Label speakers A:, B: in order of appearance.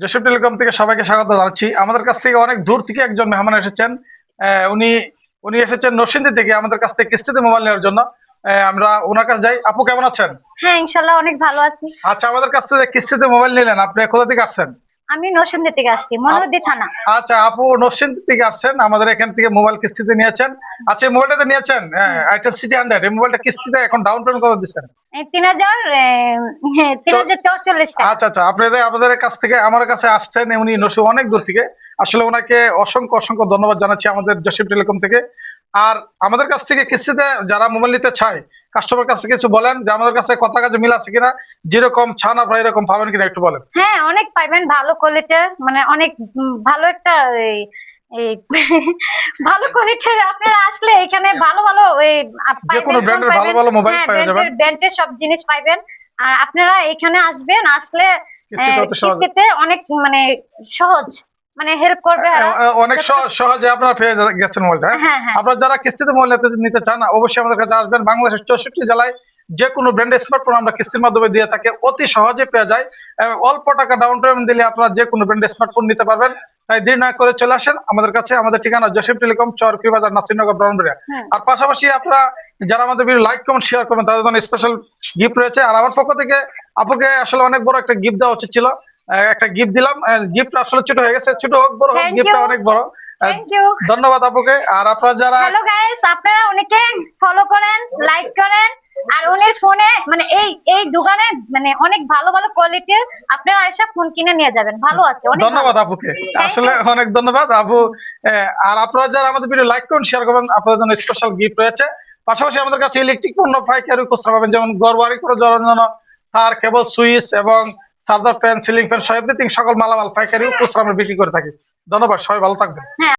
A: Jessore telecom থেকে সবাইকে স্বাগত জানাচ্ছি। আমাদের কাছ থেকে অনেক দূর থেকে একজন মেহমান এসেছেন। উনি উনি এসেছেন নরসিংদী থেকে আমাদের কাছ থেকে কিস্তিতে মোবাইল নেওয়ার জন্য। আমরা ওনার কাছে যাই। আপু কেমন আছেন?
B: হ্যাঁ, ইনশাল্লাহ অনেক ভালো আছি।
A: আচ্ছা, আমাদের কাছ থেকে কিস্তিতে মোবাইল নিলেন, আপনি কোথা থেকে আসছেন?
B: আমি নরসিংদী থেকে আসছি, মনোহরদী থানা।
A: আচ্ছা আপু নরসিংদী থেকে আসছেন, আমাদের এখান থেকে মোবাইল কিস্তিতে নিয়েছেন। আচ্ছা, এই মোবাইলটা নিয়েছেন আইটেল সিটি 100, এই মোবাইলটা কিস্তিতে এখন ডাউন পেমেন্ট কত দিচ্ছেন?
B: 3044 টাকা।
A: আচ্ছা আচ্ছা, আপনাদের আমাদের কাছ থেকে আমার কাছে আসছেন, উনি অনেক দূর থেকে। আসলে ওনাকে অসংখ্য অসংখ্য ধন্যবাদ জানাচ্ছি আমাদের জসিম টেলিকম থেকে। আর আমাদের কাছ থেকে কিস্তিতে যারা মোবাইল নিতে চায়, কাস্টমার কাছে কিছু বলেন যে আমাদের কাছে কথা কাজে মিল আছে কিনা, যেরকম চান আপনারা এরকম পাবেন কিনা একটু বলেন।
B: হ্যাঁ, অনেক পাইবেন ভালো কোয়ালিটির, মানে অনেক ভালো একটা এই ভালো কোয়ালিটির। আপনারা আসলে এখানে ভালো ভালো
A: যে কোনো ব্র্যান্ডের ভালো ভালো মোবাইল
B: হ্যাঁ,
A: পেয়ে যাবেন।
B: ব্র্যান্ডের সব জিনিস পাইবেন। আর আপনারা এখানে আসবেন, আসলে
A: কিস্তিতে অত সহজ,
B: কিস্তিতে অনেক মানে সহজ, মানে হেল্প করবে এরা।
A: অনেক সহজে আপনারা পেয়ে গেছেন মোবাইলটা।
B: হ্যাঁ হ্যাঁ।
A: আপনারা যারা কিস্তিতে মোবাইল নিতে চান অবশ্যই আমাদের কাছে আসবেন। বাংলাদেশের 64 জেলায় যে কোনো ব্র্যান্ডের স্মার্টফোন আমরা কিস্তির মাধ্যমে দিয়ে থাকি, অতি সহজে পেয়ে যায়। অল্প টাকা ডাউন পেমেন্ট দিলে আপনারা যে কোনো ব্র্যান্ডের স্মার্টফোন নিতে পারবেন। তাই দেরি না করে চলে আসেন আমাদের কাছে। আমাদের ঠিকানা জসিম টেলিকম, চরকি বাজার, নাসিরনগর, ব্রাহ্মণবাড়িয়া।
B: হ্যাঁ।
A: আর পাশাপাশি আপনারা যারা আমাদের ভিডিও লাইক কমেন্ট শেয়ার করবেন তাদের জন্য স্পেশাল গিফট রয়েছে। আর আমার পক্ষ থেকে আপুকে আসলে অনেক বড় একটা গিফট দেওয়া উচিত ছিল, একটা গিফট দিলাম। গিফট আসলে ছোট হয়ে গেছে, ছোট হোক বড় হোক,
B: থ্যাংক
A: গিফটটা
B: ইউ,
A: অনেক বড়।
B: Thank you.
A: ধন্যবাদ আপুকে। আর আপনারা যারা
B: হ্যালো গাইস, আপনারা অনেকে ফলো করেন, লাইক করেন। আর উনি ফোনে মানে এই দোকানে মানে অনেক ভালো ভালো কোয়ালিটির, আপনারা এসে ফোন কিনে নিয়ে যাবেন। ভালো আছে, অনেক
A: ধন্যবাদ
B: ভালো।
A: আপুকে,
B: Thank
A: আসলে
B: you.
A: অনেক ধন্যবাদ আপু। আর আপনারা যারা আমাদের ভিডিও লাইক করুন, শেয়ার করবেন, আপনাদের জন্য স্পেশাল গিফট রয়েছে। পাশাপাশি আমাদের কাছে ইলেকট্রিক পণ্য পাইকারি খুচরা পাবেন, যেমন ঘর বাড়ি করে জ্বালানোর জন্য তার, কেবল, সুইচ এবং চার্জার ফ্যান, সিলিং ফ্যান সহ এভরিথিং, সকল মালামাল পাইকারি খুচরা আমরা বিক্রি করে থাকি। ধন্যবাদ, সবাই ভালো থাকবেন।
B: হ্যাঁ।